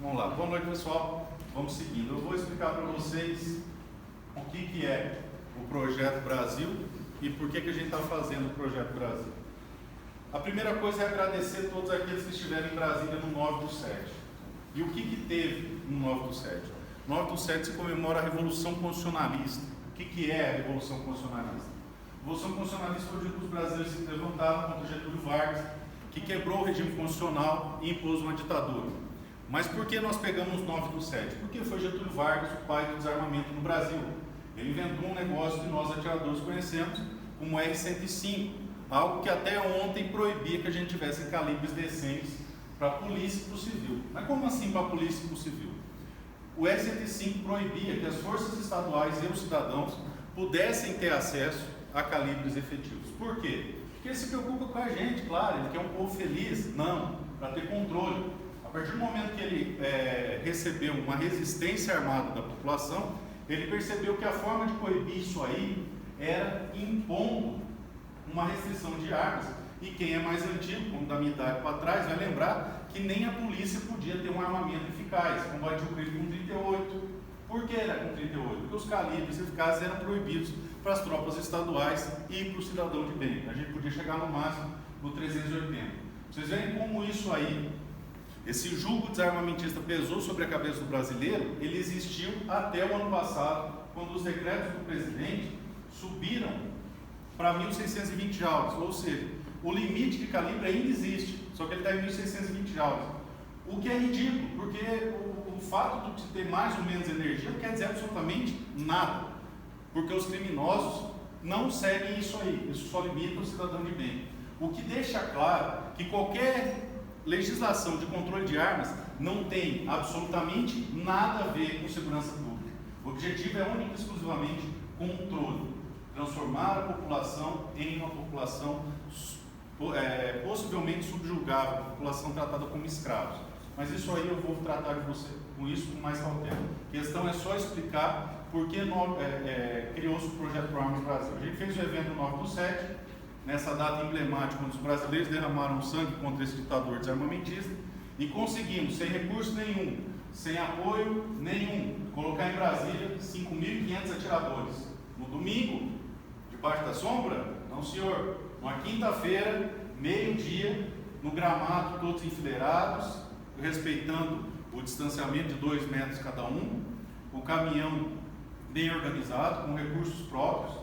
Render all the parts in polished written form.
Vamos lá. Boa noite, pessoal. Vamos seguindo. Eu vou explicar para vocês o que é o Projeto Brasil e por que a gente está fazendo o Projeto Brasil. A primeira coisa é agradecer a todos aqueles que estiveram em Brasília no 9/7. E o que teve no 9/7? No 9/7 se comemora a Revolução Constitucionalista. O que é a Revolução Constitucionalista? A Revolução Constitucionalista foi o dia que os brasileiros se levantaram contra Getúlio Vargas, que quebrou o regime constitucional e impôs uma ditadura. Mas por que nós pegamos 9/7? Porque foi Getúlio Vargas o pai do desarmamento no Brasil. Ele inventou um negócio que nós atiradores conhecemos como R-105, algo que até ontem proibia que a gente tivesse calibres decentes para a polícia e para o civil. Mas como assim para a polícia e para o civil? O R-105 proibia que as forças estaduais e os cidadãos pudessem ter acesso a calibres efetivos. Por quê? Porque ele se preocupa com a gente, claro, ele quer um povo feliz? Não, para ter controle. A partir do momento que ele recebeu uma resistência armada da população, ele percebeu que a forma de coibir isso aí era impondo uma restrição de armas. E quem é mais antigo, como da minha idade para trás, vai lembrar que nem a polícia podia ter um armamento eficaz, combater o crime com 38. Por que era com 38? Porque os calibres eficazes eram proibidos para as tropas estaduais e para o cidadão de bem. A gente podia chegar no máximo no 380. Vocês veem como isso aí, esse jugo desarmamentista pesou sobre a cabeça do brasileiro. Ele existiu até o ano passado, quando os decretos do presidente subiram para 1.620 joules, ou seja, o limite de calibre ainda existe, só que ele está em 1.620 joules. O que é ridículo, porque o fato de ter mais ou menos energia não quer dizer absolutamente nada, porque os criminosos não seguem isso aí, isso só limita o cidadão de bem. O que deixa claro que qualquer legislação de controle de armas não tem absolutamente nada a ver com segurança pública. O objetivo é único e exclusivamente controle, transformar a população em uma população possivelmente subjugável, uma população tratada como escravos. Mas isso aí eu vou tratar de você com isso com mais cautela. A questão é só explicar por que criou-se o Projeto Pro Armas Brasil. A gente fez o evento no 9/7, nessa data emblemática, quando os brasileiros derramaram sangue contra esse ditador desarmamentista, e conseguimos, sem recurso nenhum, sem apoio nenhum, colocar em Brasília 5.500 atiradores. No domingo, debaixo da sombra? Não, senhor. Uma quinta-feira, meio-dia, no gramado, todos enfileirados, respeitando o distanciamento de 2 metros cada um, o caminhão bem organizado, com recursos próprios,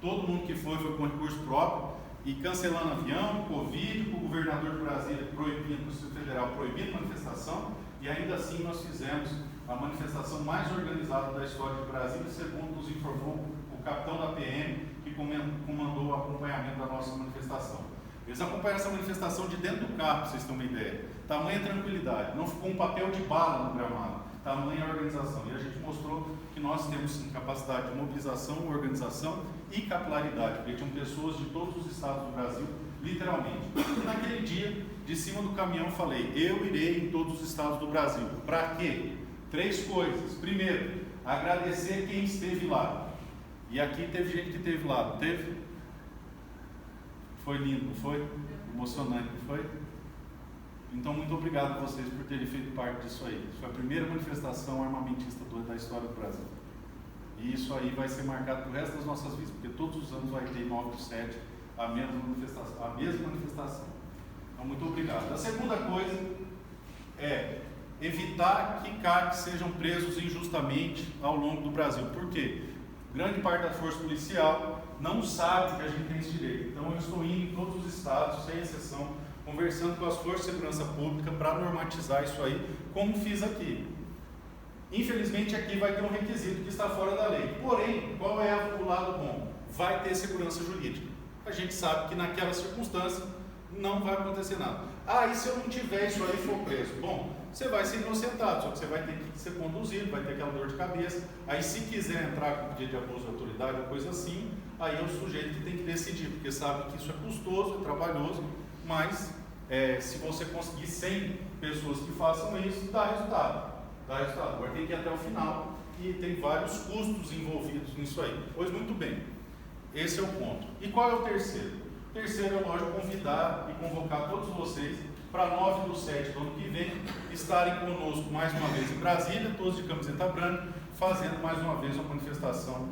todo mundo que foi com recurso próprio, e cancelando avião, Covid, o governador de Brasília proibindo, o Distrito Federal proibindo manifestação, e ainda assim nós fizemos a manifestação mais organizada da história de Brasília, segundo nos informou o capitão da PM, que comandou o acompanhamento da nossa manifestação. Eles acompanharam essa manifestação de dentro do carro, para vocês terem uma ideia. Tamanha tranquilidade, não ficou um papel de bala no gramado, tamanha organização. E a gente mostrou que nós temos sim capacidade de mobilização, organização e capilaridade, porque tinham pessoas de todos os estados do Brasil, literalmente. E naquele dia, de cima do caminhão, falei: eu irei em todos os estados do Brasil. Para quê? 3 coisas. Primeiro, agradecer quem esteve lá. E aqui teve gente que esteve lá, não teve? Foi lindo, não foi? Emocionante, não foi? Então, muito obrigado a vocês por terem feito parte disso aí. Isso foi a primeira manifestação armamentista da história do Brasil. E isso aí vai ser marcado para o resto das nossas vidas, porque todos os anos vai ter 9/7 a mesma manifestação. Então, muito obrigado. A segunda coisa é evitar que CACs sejam presos injustamente ao longo do Brasil. Por quê? Grande parte da força policial não sabe que a gente tem esse direito. Então, eu estou indo em todos os estados, sem exceção, conversando com as forças de segurança pública para normatizar isso aí, como fiz aqui. Infelizmente, aqui vai ter um requisito que está fora da lei. Porém, qual é o lado bom? Vai ter segurança jurídica. A gente sabe que naquela circunstância não vai acontecer nada. Ah, e se eu não tiver isso aí e for preso? Bom, você vai ser inocentado, só que você vai ter que ser conduzido, vai ter aquela dor de cabeça. Aí, se quiser entrar com pedido de abuso de autoridade ou coisa assim, aí é o sujeito que tem que decidir, porque sabe que isso é custoso, é trabalhoso, mas se você conseguir 100 pessoas que façam isso, dá resultado. Agora tem que ir até o final e tem vários custos envolvidos nisso aí. Pois muito bem, esse é o ponto. E qual é o terceiro? O terceiro é, lógico, convidar e convocar todos vocês para 9/7 do ano que vem, estarem conosco mais uma vez em Brasília, todos de camiseta branca, fazendo mais uma vez uma manifestação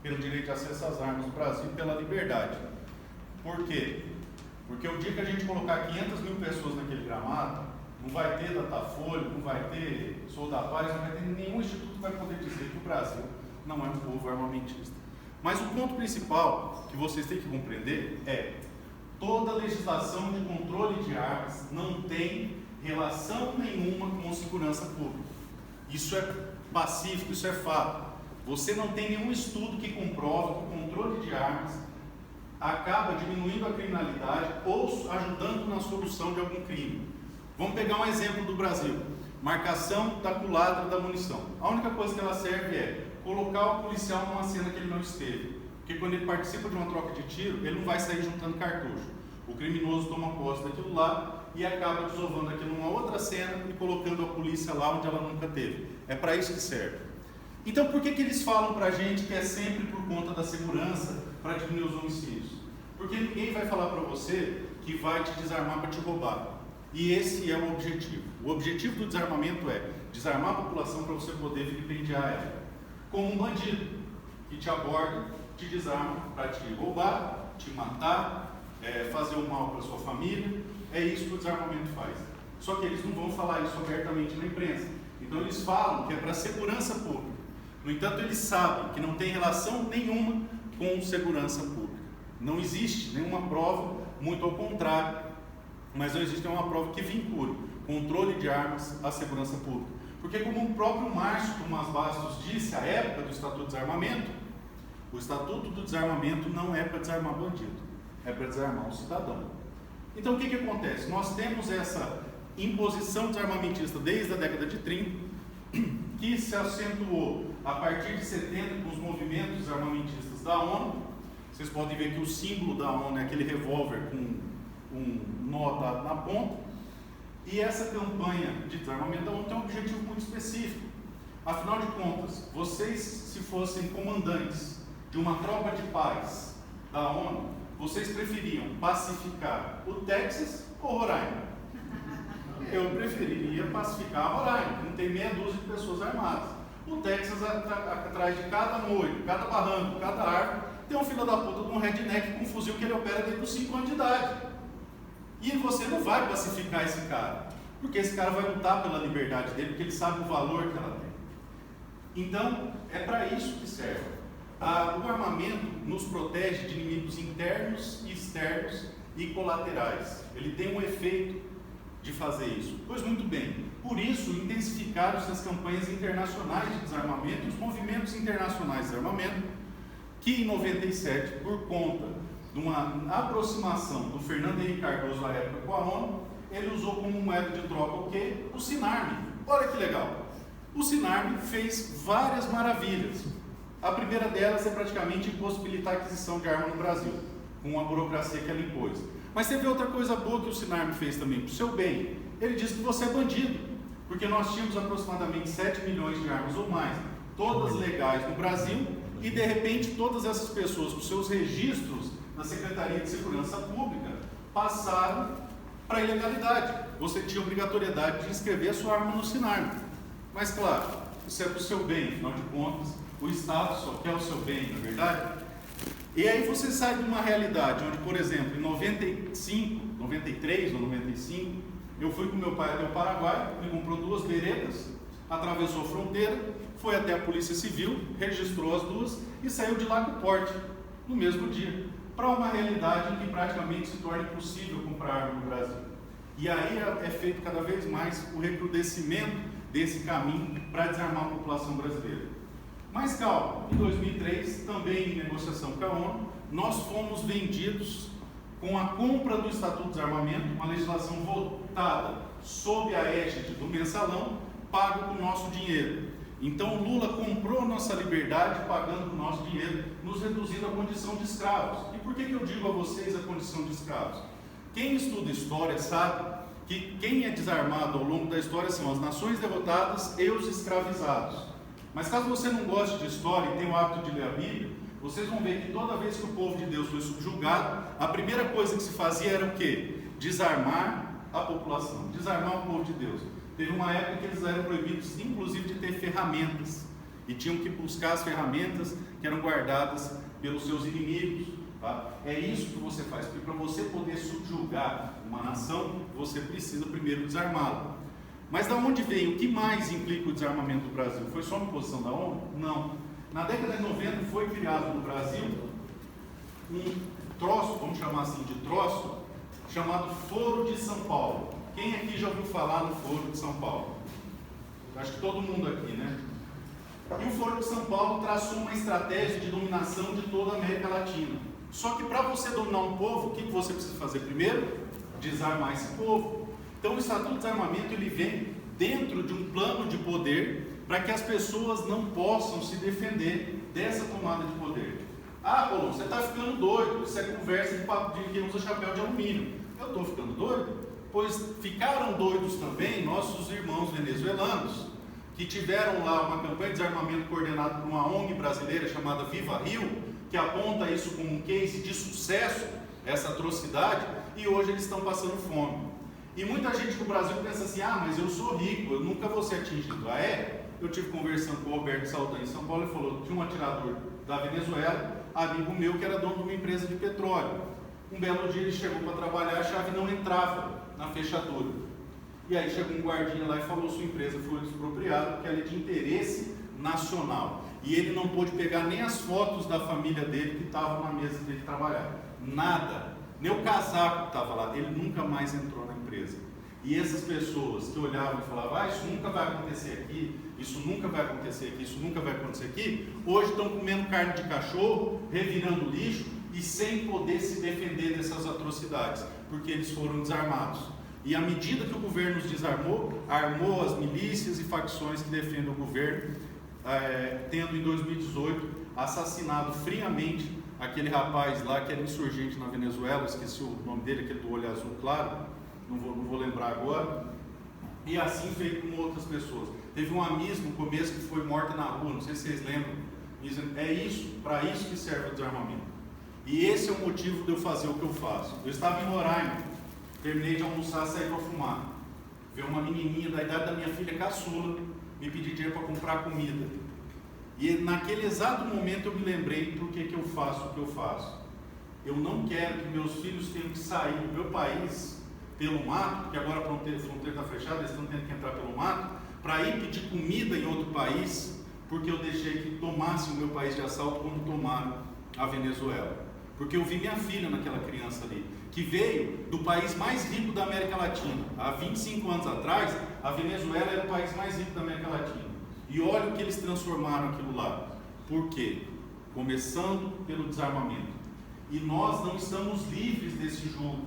pelo direito de acesso às armas no Brasil e pela liberdade. Por quê? Porque o dia que a gente colocar 500 mil pessoas naquele gramado, não vai ter Datafolha, não vai ter Sou da Paz, não vai ter nenhum instituto que vai poder dizer que o Brasil não é um povo armamentista. Mas o ponto principal que vocês têm que compreender é: toda legislação de controle de armas não tem relação nenhuma com segurança pública. Isso é pacífico, isso é fato. Você não tem nenhum estudo que comprove que o controle de armas acaba diminuindo a criminalidade ou ajudando na solução de algum crime. Vamos pegar um exemplo do Brasil: marcação da culatra da munição. A única coisa que ela serve é colocar o policial numa cena que ele não esteve, porque quando ele participa de uma troca de tiro, ele não vai sair juntando cartucho. O criminoso toma posse daquilo lá e acaba desovando aquilo numa outra cena e colocando a polícia lá onde ela nunca teve. É para isso que serve. Então, por que eles falam para a gente que é sempre por conta da segurança para diminuir os homicídios? Porque ninguém vai falar para você que vai te desarmar para te roubar. E esse é o objetivo. O objetivo do desarmamento é desarmar a população para você poder vilipendiar ela. Como um bandido que te aborda, te desarma para te roubar, te matar, fazer o mal para sua família. É isso que o desarmamento faz. Só que eles não vão falar isso abertamente na imprensa. Então eles falam que é para segurança pública. No entanto, eles sabem que não tem relação nenhuma com segurança pública. Não existe nenhuma prova, muito ao contrário, mas não existe nenhuma prova que vincule controle de armas à segurança pública. Porque, como o próprio Márcio Tomás Bastos disse à época do Estatuto do Desarmamento, o Estatuto do Desarmamento não é para desarmar bandido, é para desarmar o cidadão. Então, o que acontece? Nós temos essa imposição desarmamentista desde a década de 30, que se acentuou a partir de 70 com os movimentos desarmamentistas da ONU. Vocês podem ver que o símbolo da ONU é aquele revólver com um nó dado na ponta. E essa campanha de desarmamento da ONU tem um objetivo muito específico. Afinal de contas, vocês, se fossem comandantes de uma tropa de paz da ONU, vocês preferiam pacificar o Texas ou Roraima? Eu preferiria pacificar Roraima, que não tem meia dúzia de pessoas armadas. O Texas, atrás de cada moio, cada barranco, cada árvore, tem um filho da puta de um redneck com um fuzil que ele opera desde os 5 anos de idade. E você não vai pacificar esse cara, porque esse cara vai lutar pela liberdade dele, porque ele sabe o valor que ela tem. Então, é para isso que serve. O armamento nos protege de inimigos internos e externos e colaterais. Ele tem um efeito de fazer isso. Pois muito bem, por isso intensificaram-se as campanhas internacionais de desarmamento e os movimentos internacionais de desarmamento, que em 97, por conta de uma aproximação do Fernando Henrique Cardoso à época com a ONU, ele usou como moeda de troca o quê? O Sinarme. Olha que legal! O Sinarme fez várias maravilhas. A primeira delas é praticamente impossibilitar a aquisição de arma no Brasil, com a burocracia que ela impôs. Mas teve outra coisa boa que o Sinarme fez também, para o seu bem. Ele disse que você é bandido, porque nós tínhamos aproximadamente 7 milhões de armas ou mais, todas legais no Brasil, e de repente todas essas pessoas com seus registros na Secretaria de Segurança Pública passaram para a ilegalidade. Você tinha obrigatoriedade de inscrever a sua arma no Sinarme. Mas claro, isso é para o seu bem, afinal de contas, o Estado só quer o seu bem, não é verdade? E aí você sai de uma realidade onde, por exemplo, em 93 ou 95, eu fui com meu pai até o Paraguai, ele comprou 2 beretas, atravessou a fronteira, foi até a Polícia Civil, registrou as 2 e saiu de lá com o porte, no mesmo dia, para uma realidade em que praticamente se torna impossível comprar arma no Brasil. E aí é feito cada vez mais o recrudescimento desse caminho para desarmar a população brasileira. Mas calma, em 2003, também em negociação com a ONU, nós fomos vendidos com a compra do Estatuto do Desarmamento, uma legislação votada sob a égide do mensalão, pago com o nosso dinheiro. Então o Lula comprou nossa liberdade pagando com o nosso dinheiro, nos reduzindo à condição de escravos. E por que eu digo a vocês a condição de escravos? Quem estuda história sabe que quem é desarmado ao longo da história são as nações derrotadas e os escravizados. Mas caso você não goste de história e tenha o hábito de ler a Bíblia, vocês vão ver que toda vez que o povo de Deus foi subjugado, a primeira coisa que se fazia era o quê? Desarmar a população, desarmar o povo de Deus. Teve uma época que eles eram proibidos, inclusive, de ter ferramentas, e tinham que buscar as ferramentas que eram guardadas pelos seus inimigos. Tá? É isso que você faz, porque para você poder subjugar uma nação, você precisa primeiro desarmá-la. Mas da onde veio? O que mais implica o desarmamento do Brasil? Foi só uma posição da ONU? Não. Na década de 90 foi criado no Brasil um troço, vamos chamar assim de troço, chamado Foro de São Paulo. Quem aqui já ouviu falar no Foro de São Paulo? Acho que todo mundo aqui, né? E o Foro de São Paulo traçou uma estratégia de dominação de toda a América Latina. Só que para você dominar um povo, o que você precisa fazer primeiro? Desarmar esse povo. Então o Estatuto de Desarmamento ele vem dentro de um plano de poder para que as pessoas não possam se defender dessa tomada de poder. Ah, Paulo, você está ficando doido, isso é conversa de quem usa chapéu de alumínio. Eu estou ficando doido? Pois ficaram doidos também nossos irmãos venezuelanos, que tiveram lá uma campanha de desarmamento coordenada por uma ONG brasileira chamada Viva Rio, que aponta isso como um case de sucesso, essa atrocidade, e hoje eles estão passando fome. E muita gente no Brasil pensa assim, ah, mas eu sou rico, eu nunca vou ser atingido. Ah, é? Eu tive conversando com o Roberto Saldanha em São Paulo, ele falou, tinha um atirador da Venezuela, amigo meu, que era dono de uma empresa de petróleo. Um belo dia ele chegou para trabalhar, a chave não entrava na fechadura. E aí chegou um guardinha lá e falou, sua empresa foi expropriada, porque ela é de interesse nacional. E ele não pôde pegar nem as fotos da família dele que estavam na mesa dele trabalhar. Nada. Nem o casaco estava lá. Ele nunca mais entrou na empresa. E essas pessoas que olhavam e falavam, ah, isso nunca vai acontecer aqui, isso nunca vai acontecer aqui, isso nunca vai acontecer aqui, hoje estão comendo carne de cachorro, revirando lixo e sem poder se defender dessas atrocidades, porque eles foram desarmados. E à medida que o governo os desarmou, armou as milícias e facções que defendem o governo, tendo em 2018 assassinado friamente aquele rapaz lá que era insurgente na Venezuela, esqueci o nome dele, aquele do olho azul claro, não vou lembrar agora, e assim feito com outras pessoas. Teve uma Miss no começo que foi morta na rua, não sei se vocês lembram, é isso, para isso que serve o desarmamento. E esse é o motivo de eu fazer o que eu faço. Eu estava em Roraima, terminei de almoçar, saí para fumar, veio uma menininha da idade da minha filha caçula, me pedir dinheiro para comprar comida. E naquele exato momento eu me lembrei por que eu faço o que eu faço. Eu não quero que meus filhos tenham que sair do meu país pelo mato, porque agora a fronteira está fechada, eles estão tendo que entrar pelo mato, para ir pedir comida em outro país, porque eu deixei que tomassem o meu país de assalto como tomaram a Venezuela. Porque eu vi minha filha naquela criança ali, que veio do país mais rico da América Latina. Há 25 anos atrás, a Venezuela era o país mais rico da América Latina. E olha o que eles transformaram aquilo lá. Por quê? Começando pelo desarmamento. E nós não estamos livres desse jogo.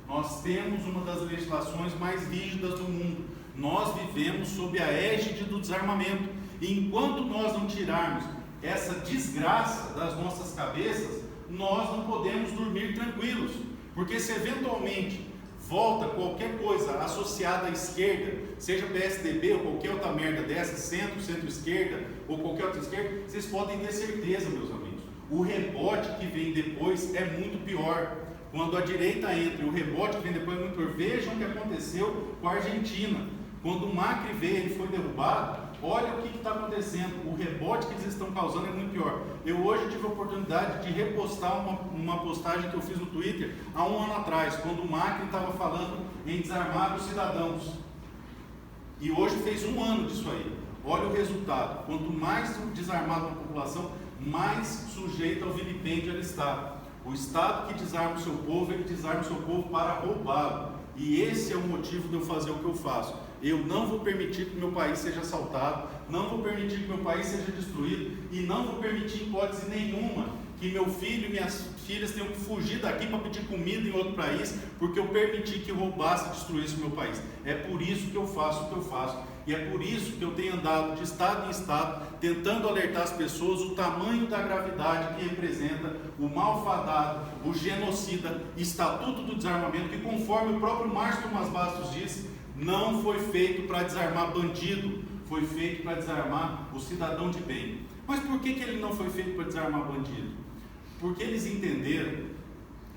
Nós temos uma das legislações mais rígidas do mundo. Nós vivemos sob a égide do desarmamento. E enquanto nós não tirarmos essa desgraça das nossas cabeças, nós não podemos dormir tranquilos. Porque se eventualmente volta qualquer coisa associada à esquerda, seja PSDB ou qualquer outra merda dessa, centro-esquerda ou qualquer outra esquerda, vocês podem ter certeza, meus amigos, o rebote que vem depois é muito pior. Quando a direita entra e o rebote que vem depois é muito pior. Vejam o que aconteceu com a Argentina. Quando o Macri veio, ele foi derrubado, olha o que está acontecendo. O rebote que eles estão causando é muito pior. Eu hoje tive a oportunidade de repostar uma postagem que eu fiz no Twitter há um ano atrás, quando o Macri estava falando em desarmar os cidadãos. E hoje fez um ano disso aí. Olha o resultado. Quanto mais desarmada a população, mais sujeita ao vilipêndio ela está. O Estado que desarma o seu povo, ele desarma o seu povo para roubá-lo. E esse é o motivo de eu fazer o que eu faço. Eu não vou permitir que meu país seja assaltado, não vou permitir que meu país seja destruído e não vou permitir, em hipótese nenhuma, que meu filho e minhas filhas tenham que fugir daqui para pedir comida em outro país, porque eu permiti que roubasse e destruísse o meu país. É por isso que eu faço o que eu faço. E é por isso que eu tenho andado de estado em estado, tentando alertar as pessoas o tamanho da gravidade que representa o malfadado, o genocida, Estatuto do Desarmamento, que conforme o próprio Márcio Tomás Bastos disse, não foi feito para desarmar bandido, foi feito para desarmar o cidadão de bem. Mas por que ele não foi feito para desarmar bandido? Porque eles entenderam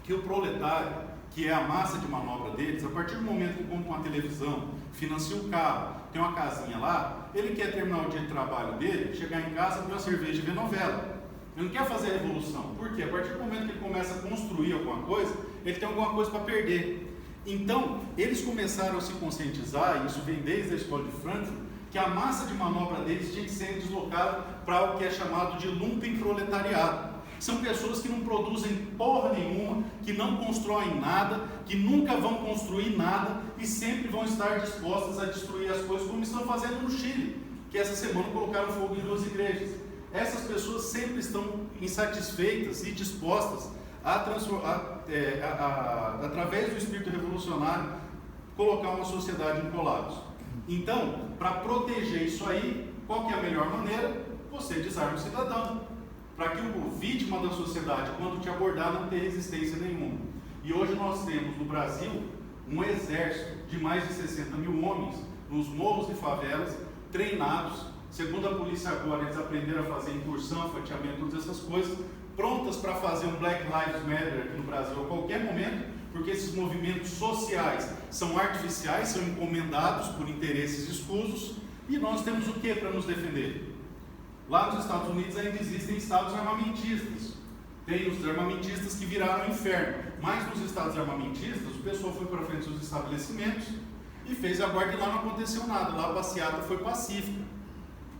que o proletário, que é a massa de manobra deles, a partir do momento que compra uma televisão, financia um carro, tem uma casinha lá, ele quer terminar o dia de trabalho dele, chegar em casa, beber uma cerveja e ver novela. Ele não quer fazer a revolução. Por quê? A partir do momento que ele começa a construir alguma coisa, ele tem alguma coisa para perder. Então, eles começaram a se conscientizar, e isso vem desde a escola de Frankfurt, que a massa de manobra deles tinha que ser deslocada para o que é chamado de lumpenproletariado. São pessoas que não produzem porra nenhuma, que não constroem nada, que nunca vão construir nada e sempre vão estar dispostas a destruir as coisas, como estão fazendo no Chile, que essa semana colocaram fogo em 2 igrejas. Essas pessoas sempre estão insatisfeitas e dispostas a através do espírito revolucionário, colocar uma sociedade em colapso. Então, para proteger isso aí, qual que é a melhor maneira? Você desarma o cidadão, para que o vítima da sociedade, quando te abordar, não tenha resistência nenhuma. E hoje nós temos no Brasil um exército de mais de 60 mil homens nos morros e favelas, treinados. Segundo a polícia agora, eles aprenderam a fazer incursão, fatiamento, todas essas coisas, prontas para fazer um Black Lives Matter aqui no Brasil a qualquer momento, porque esses movimentos sociais são artificiais, são encomendados por interesses escusos, e nós temos o que para nos defender? Lá nos Estados Unidos ainda existem estados armamentistas. Tem os armamentistas que viraram o inferno, mas nos estados armamentistas, o pessoal foi para frente dos estabelecimentos e fez a guarda e lá não aconteceu nada, lá a passeata foi pacífica.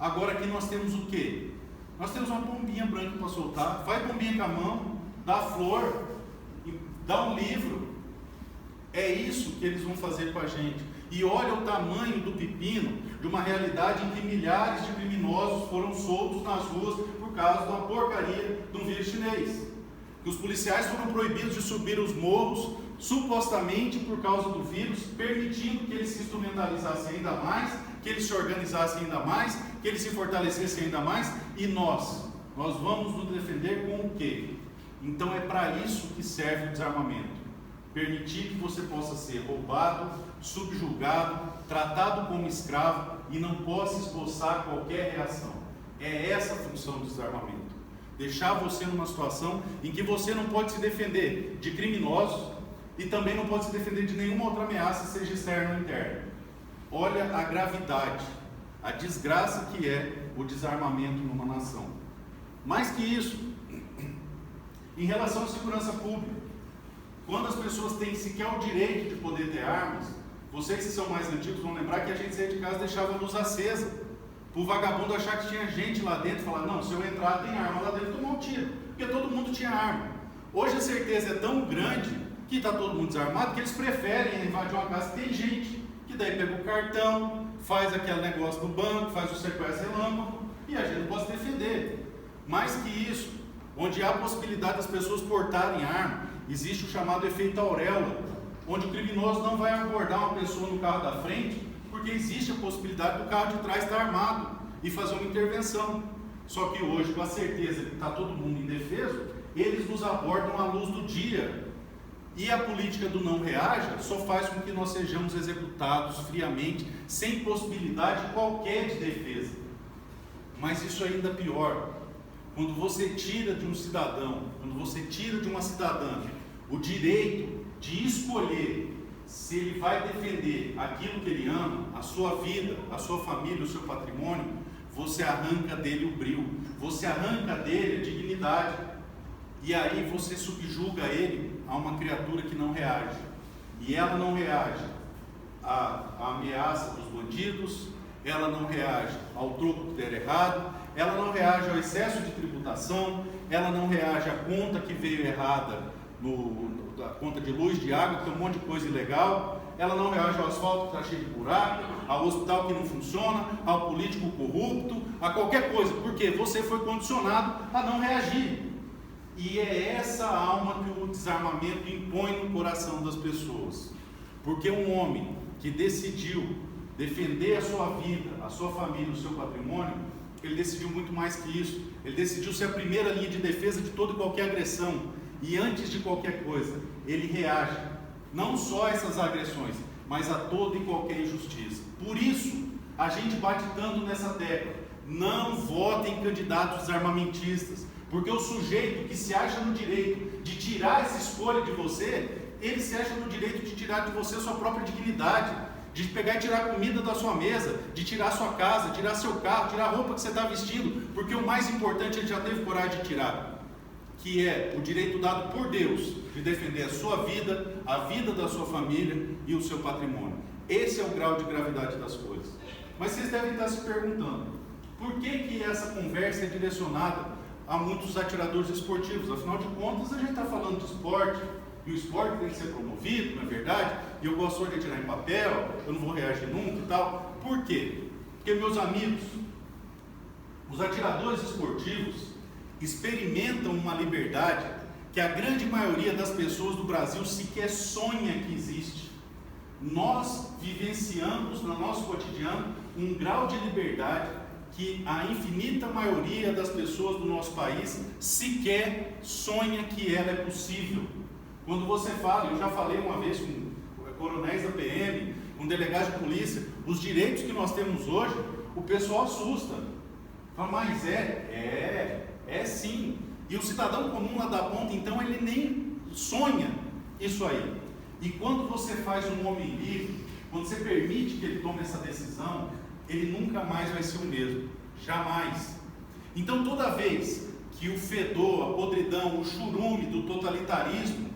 Agora aqui nós temos o quê? Nós temos uma bombinha branca para soltar, vai bombinha com a mão, dá flor, dá um livro. É isso que eles vão fazer com a gente. E olha o tamanho do pepino de uma realidade em que milhares de criminosos foram soltos nas ruas por causa de uma porcaria de um vírus chinês. Que os policiais foram proibidos de subir os morros, supostamente por causa do vírus, permitindo que eles se instrumentalizassem ainda mais, que eles se organizassem ainda mais, que eles se fortalecessem ainda mais, e nós vamos nos defender com o quê? Então é para isso que serve o desarmamento. Permitir que você possa ser roubado, subjugado, tratado como escravo e não possa esboçar qualquer reação. É essa a função do desarmamento. Deixar você numa situação em que você não pode se defender de criminosos e também não pode se defender de nenhuma outra ameaça, seja externa ou interna. Olha a gravidade, a desgraça que é o desarmamento numa nação. Mais que isso, em relação à segurança pública, quando as pessoas têm sequer o direito de poder ter armas, vocês que são mais antigos vão lembrar que a gente saía de casa e deixava a luz acesa, para o vagabundo achar que tinha gente lá dentro e falar, não, se eu entrar tem arma lá dentro, tomar um tiro, porque todo mundo tinha arma. Hoje a certeza é tão grande que está todo mundo desarmado que eles preferem invadir uma casa que tem gente, que daí pega o cartão, faz aquele negócio do banco, faz o sequestro relâmpago e a gente não pode se defender. Mais que isso, onde há a possibilidade das pessoas portarem arma, existe o chamado efeito auréola, onde o criminoso não vai abordar uma pessoa no carro da frente, porque existe a possibilidade do carro de trás estar armado e fazer uma intervenção. Só que hoje, com a certeza que está todo mundo indefeso, eles nos abordam à luz do dia. E a política do não reaja só faz com que nós sejamos executados friamente, sem possibilidade qualquer de defesa. Mas isso é ainda pior. Quando você tira de um cidadão, quando você tira de uma cidadã o direito de escolher se ele vai defender aquilo que ele ama, a sua vida, a sua família, o seu patrimônio, você arranca dele o brio, você arranca dele a dignidade, e aí você subjuga ele a uma criatura que não reage, e ela não reage à ameaça dos bandidos, ela não reage ao troco que der errado, ela não reage ao excesso de tributação, ela não reage à conta que veio errada, da conta de luz, de água, que tem um monte de coisa ilegal, ela não reage ao asfalto que está cheio de buraco, ao hospital que não funciona, ao político corrupto, a qualquer coisa, porque você foi condicionado a não reagir. E é essa alma que o desarmamento impõe no coração das pessoas. Porque um homem que decidiu defender a sua vida, a sua família, o seu patrimônio, ele decidiu muito mais que isso. Ele decidiu ser a primeira linha de defesa de toda e qualquer agressão. E antes de qualquer coisa, ele reage, não só a essas agressões, mas a toda e qualquer injustiça. Por isso, a gente bate tanto nessa tecla. Não votem em candidatos desarmamentistas, porque o sujeito que se acha no direito de tirar essa escolha de você, ele se acha no direito de tirar de você a sua própria dignidade, de pegar e tirar a comida da sua mesa, de tirar a sua casa, tirar seu carro, tirar a roupa que você está vestindo, porque o mais importante ele já teve coragem de tirar, que é o direito dado por Deus de defender a sua vida, a vida da sua família e o seu patrimônio. Esse é o grau de gravidade das coisas. Mas vocês devem estar se perguntando, por que essa conversa é direcionada a muitos atiradores esportivos? Afinal de contas, a gente está falando de esporte, e o esporte tem que ser promovido, não é verdade? E eu gosto de atirar em papel, eu não vou reagir nunca e tal. Por quê? Porque, meus amigos, os atiradores esportivos experimentam uma liberdade que a grande maioria das pessoas do Brasil sequer sonha que existe. Nós vivenciamos no nosso cotidiano um grau de liberdade que a infinita maioria das pessoas do nosso país sequer sonha que ela é possível. Quando você fala, eu já falei uma vez com coronéis da PM, com delegados de polícia, os direitos que nós temos hoje, o pessoal assusta. Fala, mas é sim. E o cidadão comum lá da ponta, então, ele nem sonha isso aí. E quando você faz um homem livre, quando você permite que ele tome essa decisão, ele nunca mais vai ser o mesmo. Jamais. Então, toda vez que o fedor, a podridão, o churume do totalitarismo,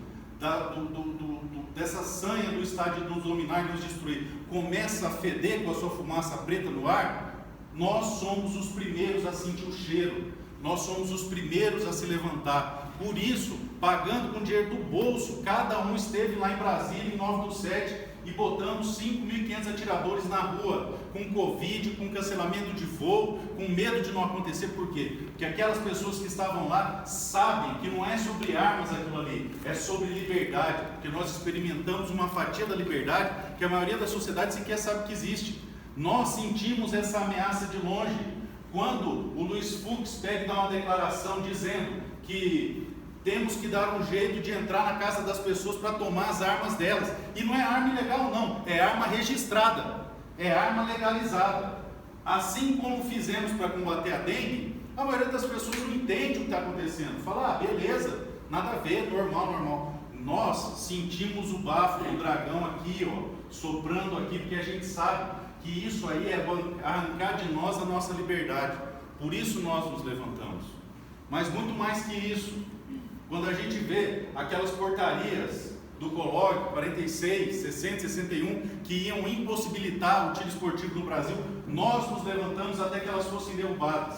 dessa sanha do Estado de nos dominar e nos destruir, começa a feder com a sua fumaça preta no ar, nós somos os primeiros a sentir o cheiro, nós somos os primeiros a se levantar. Por isso, pagando com dinheiro do bolso, cada um esteve lá em Brasília, em 9/7, e botamos 5.500 atiradores na rua, com Covid, com cancelamento de voo, com medo de não acontecer. Por quê? Porque aquelas pessoas que estavam lá sabem que não é sobre armas aquilo ali, é sobre liberdade, porque nós experimentamos uma fatia da liberdade que a maioria da sociedade sequer sabe que existe. Nós sentimos essa ameaça de longe, quando o Luiz Fux pega e dá uma declaração dizendo que temos que dar um jeito de entrar na casa das pessoas para tomar as armas delas. E não é arma ilegal não, é arma registrada, é arma legalizada. Assim como fizemos para combater a dengue, a maioria das pessoas não entende o que está acontecendo. Fala, beleza, nada a ver, normal. Nós sentimos o bafo do dragão aqui, soprando aqui, porque a gente sabe que isso aí é arrancar de nós a nossa liberdade. Por isso nós nos levantamos. Mas muito mais que isso, quando a gente vê aquelas portarias do COLOG 46, 60, 61, que iam impossibilitar o tiro esportivo no Brasil, nós nos levantamos até que elas fossem derrubadas,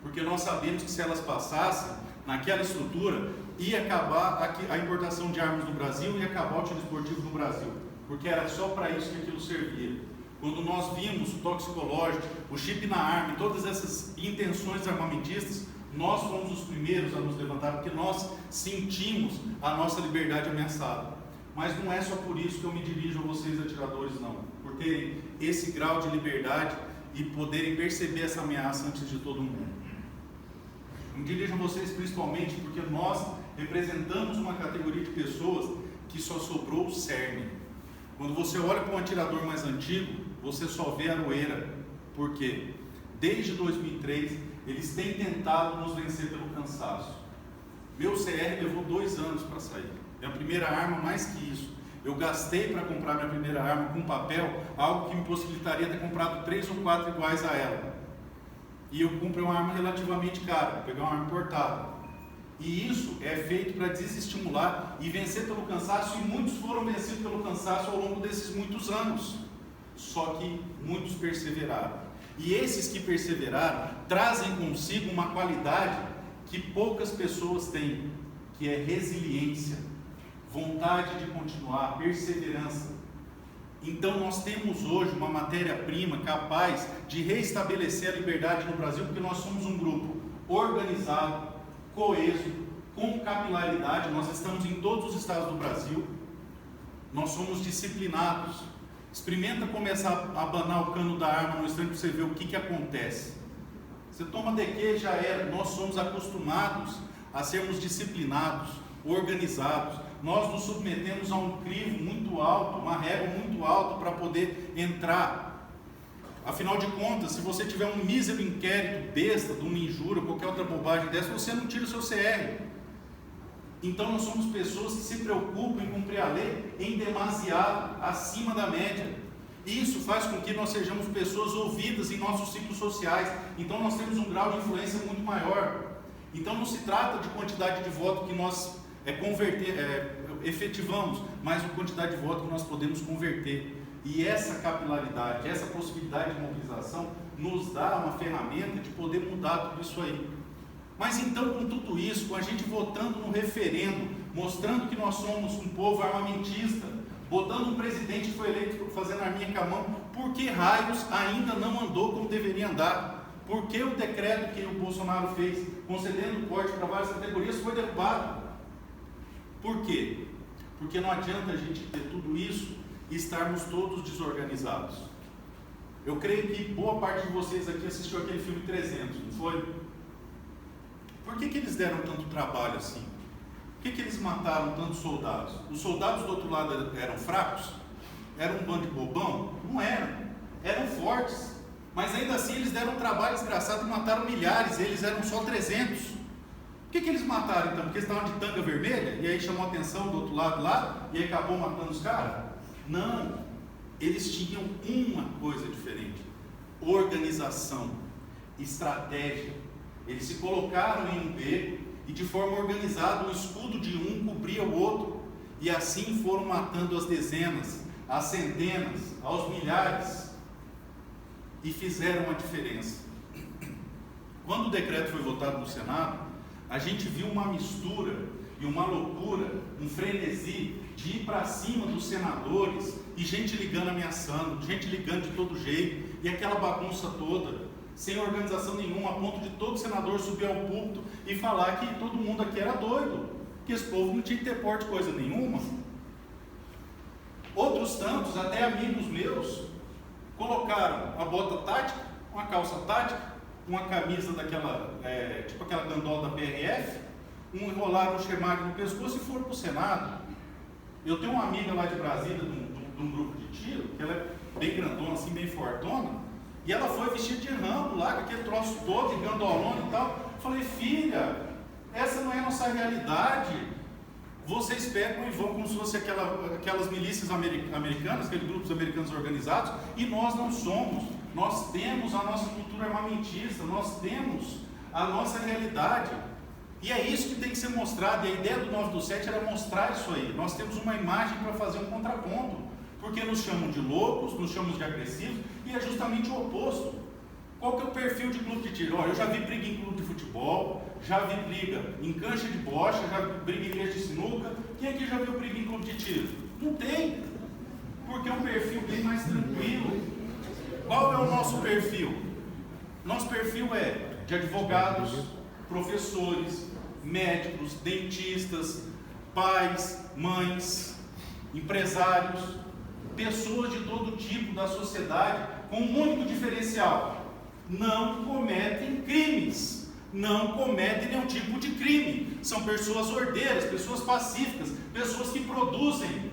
porque nós sabemos que se elas passassem naquela estrutura, ia acabar a importação de armas no Brasil e acabar o tiro esportivo no Brasil, porque era só para isso que aquilo servia. Quando nós vimos o toxicológico, o chip na arma, todas essas intenções armamentistas, nós fomos os primeiros a nos levantar, porque nós sentimos a nossa liberdade ameaçada. Mas não é só por isso que eu me dirijo a vocês, atiradores, não. Por terem esse grau de liberdade e poderem perceber essa ameaça antes de todo mundo. Eu me dirijo a vocês principalmente porque nós representamos uma categoria de pessoas que só sobrou o cerne. Quando você olha para um atirador mais antigo, você só vê a aroeira. Por quê? Desde 2003, eles têm tentado nos vencer pelo cansaço. Meu CR levou 2 anos para sair. Minha primeira arma, mais que isso. Eu gastei para comprar minha primeira arma com papel, algo que me possibilitaria ter comprado 3 ou 4 iguais a ela. E eu comprei uma arma relativamente cara, peguei uma arma importada. E isso é feito para desestimular e vencer pelo cansaço, e muitos foram vencidos pelo cansaço ao longo desses muitos anos. Só que muitos perseveraram. E esses que perseveraram trazem consigo uma qualidade que poucas pessoas têm, que é resiliência, vontade de continuar, perseverança. Então nós temos hoje uma matéria-prima capaz de reestabelecer a liberdade no Brasil, porque nós somos um grupo organizado, coeso, com capilaridade. Nós estamos em todos os estados do Brasil, nós somos disciplinados. Experimenta começar a abanar o cano da arma no instante para você ver o que acontece. Você toma DQ, já era. Nós somos acostumados a sermos disciplinados, organizados. Nós nos submetemos a um crivo muito alto, uma régua muito alta para poder entrar. Afinal de contas, se você tiver um mísero inquérito besta de uma injúria, qualquer outra bobagem dessa, você não tira o seu CR. Então nós somos pessoas que se preocupam em cumprir a lei em demasiado, acima da média. Isso faz com que nós sejamos pessoas ouvidas em nossos ciclos sociais. Então nós temos um grau de influência muito maior. Então não se trata de quantidade de voto que nós efetivamos, mas a quantidade de voto que nós podemos converter. E essa capilaridade, essa possibilidade de mobilização nos dá uma ferramenta de poder mudar tudo isso aí. Mas então, com tudo isso, com a gente votando no referendo, mostrando que nós somos um povo armamentista, botando um presidente que foi eleito fazendo arminha com a mão, por que raios ainda não andou como deveria andar? Por que o decreto que o Bolsonaro fez, concedendo corte para várias categorias, foi derrubado? Por quê? Porque não adianta a gente ter tudo isso e estarmos todos desorganizados. Eu creio que boa parte de vocês aqui assistiu aquele filme 300, não foi? Por que eles deram tanto trabalho assim? Por que eles mataram tantos soldados? Os soldados do outro lado eram fracos? Eram um bando de bobão? Não eram. Eram fortes. Mas ainda assim eles deram um trabalho desgraçado e mataram milhares. Eles eram só 300. Por que eles mataram então? Porque eles estavam de tanga vermelha? E aí chamou a atenção do outro lado lá? E aí acabou matando os caras? Não. Eles tinham uma coisa diferente. Organização. Estratégia. Eles se colocaram em um B e de forma organizada o escudo de um cobria o outro. E assim foram matando as dezenas, as centenas, aos milhares. E fizeram a diferença. Quando o decreto foi votado no Senado, a gente viu uma mistura e uma loucura, um frenesi de ir para cima dos senadores e gente ligando ameaçando, gente ligando de todo jeito e aquela bagunça toda. Sem organização nenhuma, a ponto de todo senador subir ao púlpito e falar que todo mundo aqui era doido, que esse povo não tinha que ter porte coisa nenhuma. Outros tantos, até amigos meus, colocaram a bota tática, uma calça tática, uma camisa daquela, tipo aquela gandola da PRF, enrolaram um chemag no pescoço e foram para o Senado. Eu tenho uma amiga lá de Brasília, de um grupo de tiro, que ela é bem grandona, assim, bem fortona, e ela foi vestida de Rambo lá, com aquele troço todo, de gandolona e tal. Eu falei, filha, essa não é a nossa realidade. Vocês pegam e vão como se fosse aquelas milícias americanas, aqueles grupos americanos organizados, e nós não somos. Nós temos a nossa cultura armamentista, nós temos a nossa realidade. E é isso que tem que ser mostrado, e a ideia do 9/7 era mostrar isso aí. Nós temos uma imagem para fazer um contraponto. Porque nos chamam de loucos, nos chamam de agressivos, e é justamente o oposto. Qual que é o perfil de clube de tiro? Eu já vi briga em clube de futebol, já vi briga em cancha de bocha, já vi briga em igreja de sinuca. Quem aqui já viu briga em clube de tiro? Não tem, porque é um perfil bem mais tranquilo. Qual é o nosso perfil? Nosso perfil é de advogados, professores, médicos, dentistas, pais, mães, empresários, pessoas de todo tipo da sociedade, com um único diferencial: não cometem crimes, não cometem nenhum tipo de crime, são pessoas ordeiras, pessoas pacíficas, pessoas que produzem.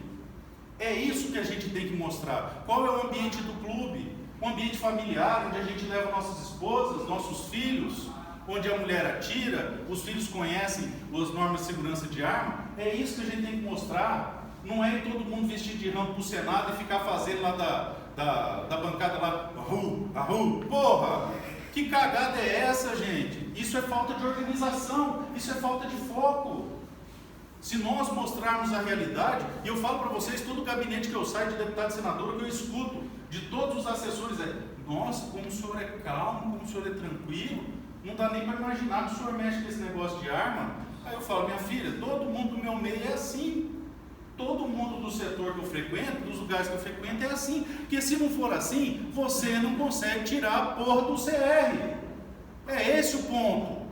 É isso que a gente tem que mostrar. Qual é o ambiente do clube? Um ambiente familiar, onde a gente leva nossas esposas, nossos filhos, onde a mulher atira, os filhos conhecem as normas de segurança de arma. É isso que a gente tem que mostrar. Não é todo mundo vestido de Rambo para o Senado e ficar fazendo lá da bancada lá, porra, que cagada é essa, gente? Isso é falta de organização, isso é falta de foco. Se nós mostrarmos a realidade, e eu falo para vocês, todo gabinete que eu saio de deputado e senador, que eu escuto, de todos os assessores, nossa, como o senhor é calmo, como o senhor é tranquilo, não dá nem para imaginar que o senhor mexe nesse negócio de arma. Aí eu falo, minha filha, todo mundo do meu meio é assim. Todo mundo do setor que eu frequento, dos lugares que eu frequento, é assim. Porque se não for assim, você não consegue tirar a porra do CR. É esse o ponto.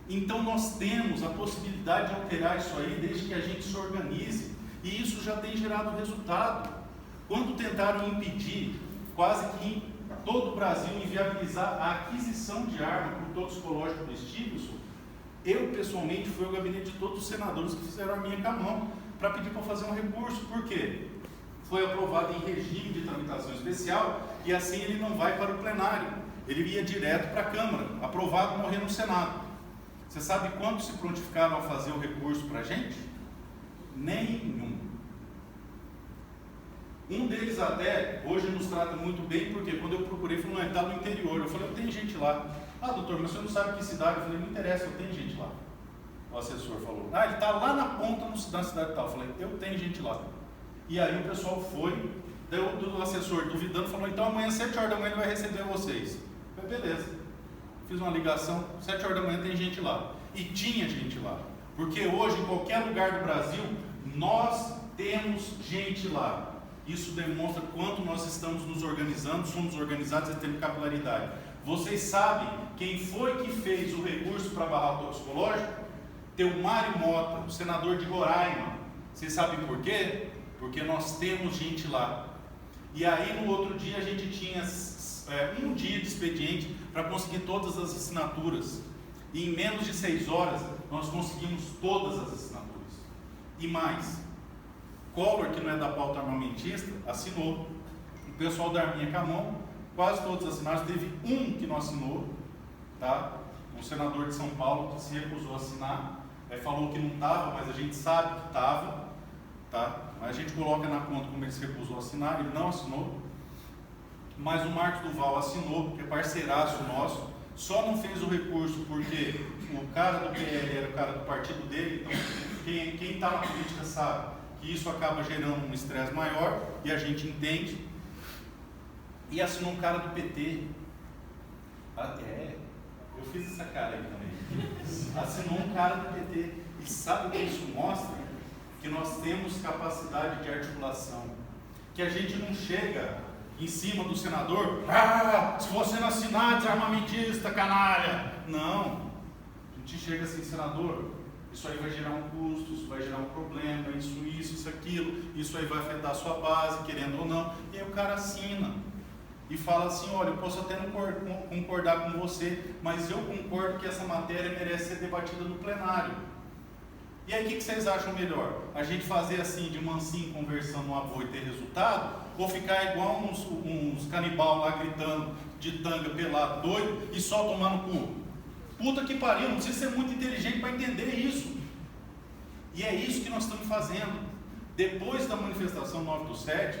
Então nós temos a possibilidade de alterar isso aí, desde que a gente se organize. E isso já tem gerado resultado. Quando tentaram impedir, quase que em todo o Brasil, inviabilizar a aquisição de arma por toxicológico do Stevenson, eu pessoalmente fui ao gabinete de todos os senadores que fizeram a minha com a mão, para pedir para fazer um recurso. Por quê? Foi aprovado em regime de tramitação especial e assim ele não vai para o plenário, ele ia direto para a Câmara, aprovado, morrer no Senado. Você sabe quantos se prontificaram a fazer o recurso para a gente? Nenhum. Um deles até, hoje nos trata muito bem, porque quando eu procurei, falou, não, ele está no interior. Eu falei, eu tenho gente lá. Ah, doutor, mas você não sabe que cidade? Eu falei, não interessa, eu tenho gente lá. O assessor falou, ah, ele está lá na ponta da cidade tal. Eu falei, eu tenho gente lá. E aí o pessoal foi, deu o assessor duvidando, falou, então amanhã 7 horas da manhã ele vai receber vocês. Eu falei, beleza. Fiz uma ligação, 7 horas da manhã tem gente lá. E tinha gente lá. Porque hoje, em qualquer lugar do Brasil, nós temos gente lá. Isso demonstra quanto nós estamos nos organizando, somos organizados e temos capilaridade. Vocês sabem quem foi que fez o recurso para barrar o toxicológico? Mário Mota, o senador de Roraima. Vocês sabem por quê? Porque nós temos gente lá. E aí no outro dia a gente tinha um dia de expediente para conseguir todas as assinaturas. E em menos de 6 horas nós conseguimos todas as assinaturas. E mais, Collor, que não é da pauta armamentista, assinou. O pessoal da Arminha Camon, quase todos assinaram. Teve um que não assinou, tá? Um senador de São Paulo que se recusou a assinar, falou que não estava, mas a gente sabe que estava, tá? Mas a gente coloca na conta como ele se recusou a assinar, ele não assinou. Mas o Marcos Duval assinou, que é parceiraço nosso, só não fez o recurso porque o cara do PL era o cara do partido dele, então quem está na política sabe que isso acaba gerando um estresse maior, e a gente entende. E assinou um cara do PT. Eu fiz essa cara aí também. Assinou um cara do PT. E sabe o que isso mostra? Que nós temos capacidade de articulação. Que a gente não chega em cima do senador, se você não assinar, desarmamentista, canalha. Não. A gente chega assim, senador, isso aí vai gerar um custo, isso vai gerar um problema, isso, aquilo, isso aí vai afetar a sua base, querendo ou não. E aí o cara assina e fala assim, olha, eu posso até não concordar com você, mas eu concordo que essa matéria merece ser debatida no plenário. E aí o que vocês acham melhor? A gente fazer assim, de mansinho, conversando no avô e ter resultado? Ou ficar igual uns canibal lá gritando de tanga, pelado, doido, e só tomar no cu? Puta que pariu, não precisa ser muito inteligente para entender isso. E é isso que nós estamos fazendo. Depois da manifestação 9/7,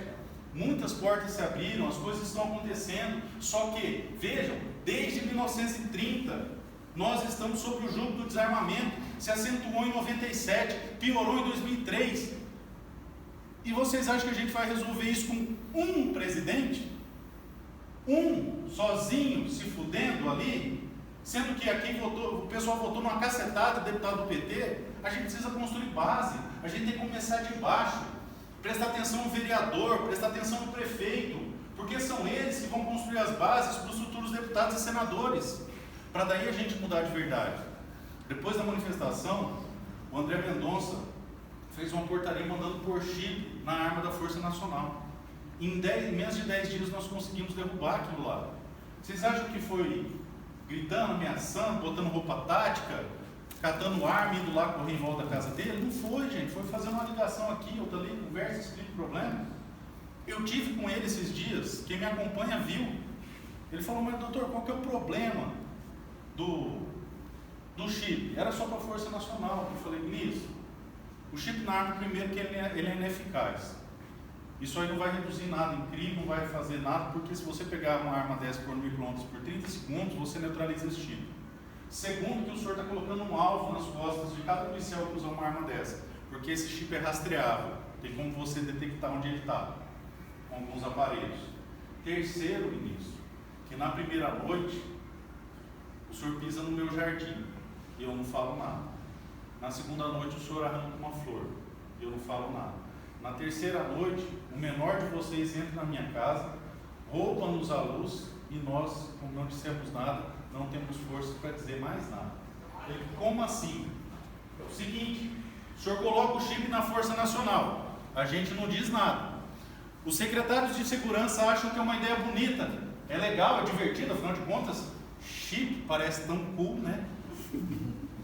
muitas portas se abriram, as coisas estão acontecendo. Só que, vejam, desde 1930, nós estamos sob o jugo do desarmamento. Se acentuou em 97, piorou em 2003. E vocês acham que a gente vai resolver isso com um presidente? Um sozinho se fudendo ali? Sendo que aqui o pessoal votou numa cacetada, deputado do PT. A gente precisa construir base, a gente tem que começar de baixo, prestar atenção no vereador, prestar atenção no prefeito, porque são eles que vão construir as bases para os futuros deputados e senadores, para daí a gente mudar de verdade. Depois da manifestação, o André Mendonça fez uma portaria mandando pôr chip na arma da Força Nacional. Em menos de 10 dias nós conseguimos derrubar aquilo lá. Vocês acham que foi gritando, ameaçando, botando roupa tática, catando arma, indo lá correr em volta da casa dele? Não foi, gente. Foi fazendo uma ligação aqui, outra ali, conversa, explica o problema. Eu tive com ele esses dias, quem me acompanha viu. Ele falou, mas doutor, qual que é o problema do chip? Era só para a Força Nacional. Eu falei, ministro, o chip na arma, primeiro que ele é ineficaz. Isso aí não vai reduzir nada em crime, não vai fazer nada, porque se você pegar uma arma dessa por micro-ondas por 30 segundos, você neutraliza esse chip. Segundo, que o senhor está colocando um alvo nas costas de cada policial que usa uma arma dessa, porque esse chip é rastreável, tem como você detectar onde ele está, com alguns aparelhos. Terceiro, ministro, que na primeira noite, o senhor pisa no meu jardim, e eu não falo nada. Na segunda noite, o senhor arranca uma flor, e eu não falo nada. Na terceira noite, o menor de vocês entra na minha casa, rouba-nos a luz, e nós, como não dissemos nada, não temos força para dizer mais nada. Ele, como assim? É o seguinte, o senhor coloca o chip na Força Nacional, a gente não diz nada. Os secretários de segurança acham que é uma ideia bonita, é legal, é divertido, afinal de contas, chip parece tão cool, né?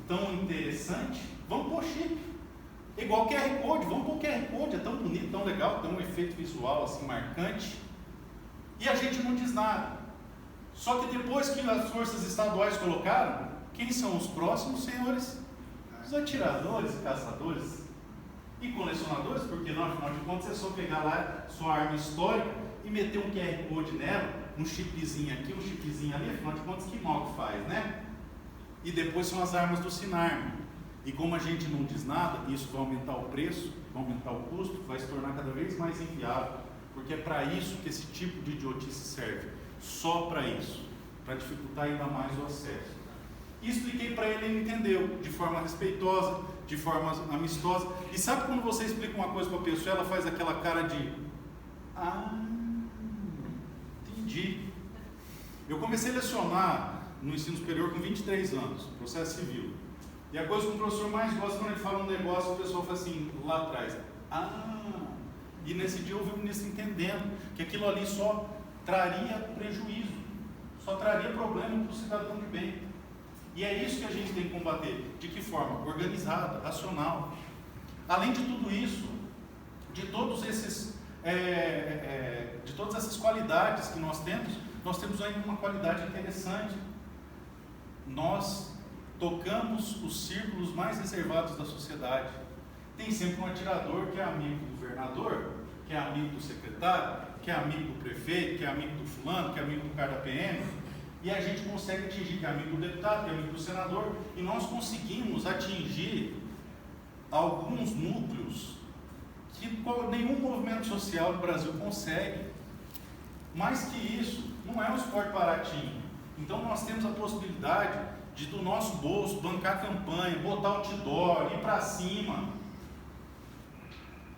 Tão interessante. Vamos pôr chip. Igual QR Code, vamos pôr QR Code, é tão bonito, tão legal, tem um efeito visual assim marcante. E a gente não diz nada. Só que depois que as forças estaduais colocaram, Quem são os próximos, senhores? Os atiradores, caçadores e colecionadores, porque não, afinal de contas é só pegar lá sua arma histórica e meter um QR Code nela, um chipzinho aqui, um chipzinho ali, afinal de contas que mal que faz, né? E depois são as armas do Sinarme. E como a gente não diz nada, isso vai aumentar o preço, vai aumentar o custo, vai se tornar cada vez mais inviável, porque é para isso que esse tipo de idiotice serve, só para isso, para dificultar ainda mais o acesso. E expliquei para ele, ele entendeu, de forma respeitosa, de forma amistosa. E sabe quando você explica uma coisa para a pessoa, ela faz aquela cara de entendi. Eu comecei a lecionar no ensino superior com 23 anos, processo civil. E a coisa que o professor mais gosta quando ele fala um negócio, o pessoal fala assim, lá atrás, e nesse dia eu ouvi o ministro entendendo que aquilo ali só traria prejuízo, só traria problema para o cidadão de bem. E é isso que a gente tem que combater. De que forma? Organizada, racional. Além de tudo isso, de todas essas qualidades que nós temos ainda uma qualidade interessante. Nós tocamos os círculos mais reservados da sociedade. Tem sempre um atirador que é amigo do governador, que é amigo do secretário, que é amigo do prefeito, que é amigo do fulano, que é amigo do cara da PM. E a gente consegue atingir, que é amigo do deputado, que é amigo do senador, e nós conseguimos atingir alguns núcleos que nenhum movimento social do Brasil consegue. Mais que isso, não é um esporte baratinho. Então nós temos a possibilidade de, do nosso bolso, bancar campanha, botar outdoor, ir para cima.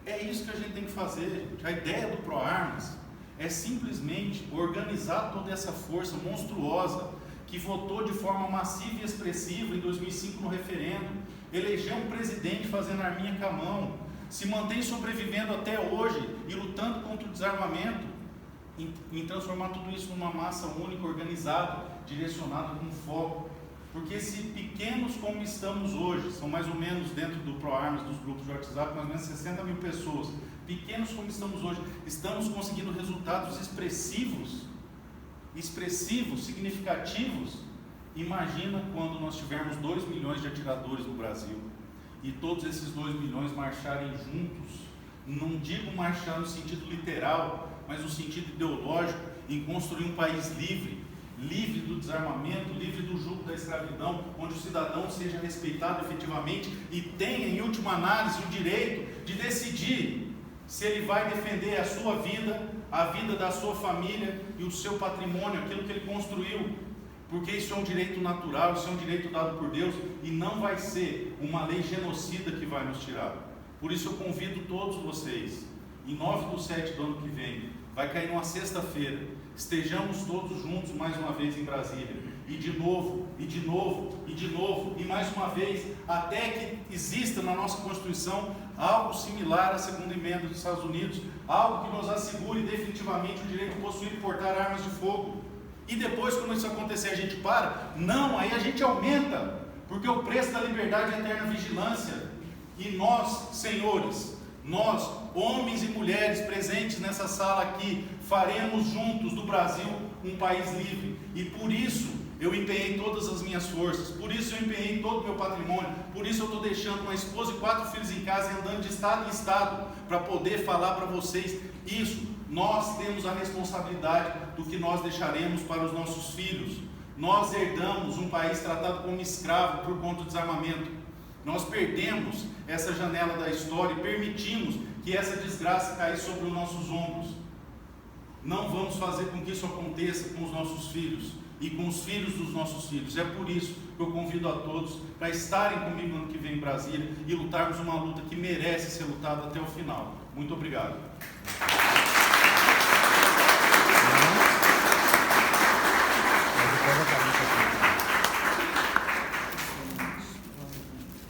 É isso que a gente tem que fazer, gente. A ideia do ProArmas é simplesmente organizar toda essa força monstruosa que votou de forma massiva e expressiva em 2005 no referendo, elegeu um presidente fazendo arminha com a mão, se mantém sobrevivendo até hoje e lutando contra o desarmamento, em transformar tudo isso numa massa única, organizada, direcionada com foco. Porque se pequenos como estamos hoje, são mais ou menos dentro do ProArmas, dos grupos de WhatsApp, mais ou menos 60 mil pessoas, pequenos como estamos hoje, estamos conseguindo resultados expressivos, significativos. Imagina quando nós tivermos 2 milhões de atiradores no Brasil e todos esses 2 milhões marcharem juntos, não digo marchar no sentido literal, mas no sentido ideológico, em construir um país livre, livre do desarmamento, livre do jugo da escravidão, onde o cidadão seja respeitado efetivamente e tenha, em última análise, o direito de decidir se ele vai defender a sua vida, a vida da sua família e o seu patrimônio, aquilo que ele construiu, porque isso é um direito natural, isso é um direito dado por Deus e não vai ser uma lei genocida que vai nos tirar. Por isso eu convido todos vocês, em 9/7 do ano que vem, vai cair numa sexta-feira, estejamos todos juntos mais uma vez em Brasília, e de novo, e de novo, e de novo, e mais uma vez, até que exista na nossa Constituição algo similar à segunda emenda dos Estados Unidos, algo que nos assegure definitivamente o direito de possuir e portar armas de fogo. E depois, quando isso acontecer, a gente para? Não, aí a gente aumenta, porque o preço da liberdade é a eterna vigilância. E nós, senhores, nós, homens e mulheres presentes nessa sala aqui, faremos juntos do Brasil um país livre. E por isso eu empenhei todas as minhas forças, por isso eu empenhei todo o meu patrimônio, por isso eu estou deixando uma esposa e 4 filhos em casa e andando de estado em estado para poder falar para vocês isso. Nós temos a responsabilidade do que nós deixaremos para os nossos filhos. Nós herdamos um país tratado como escravo por conta do desarmamento. Nós perdemos essa janela da história e permitimos que essa desgraça caísse sobre os nossos ombros. Não vamos fazer com que isso aconteça com os nossos filhos e com os filhos dos nossos filhos. É por isso que eu convido a todos para estarem comigo no ano que vem em Brasília e lutarmos uma luta que merece ser lutada até o final. Muito obrigado.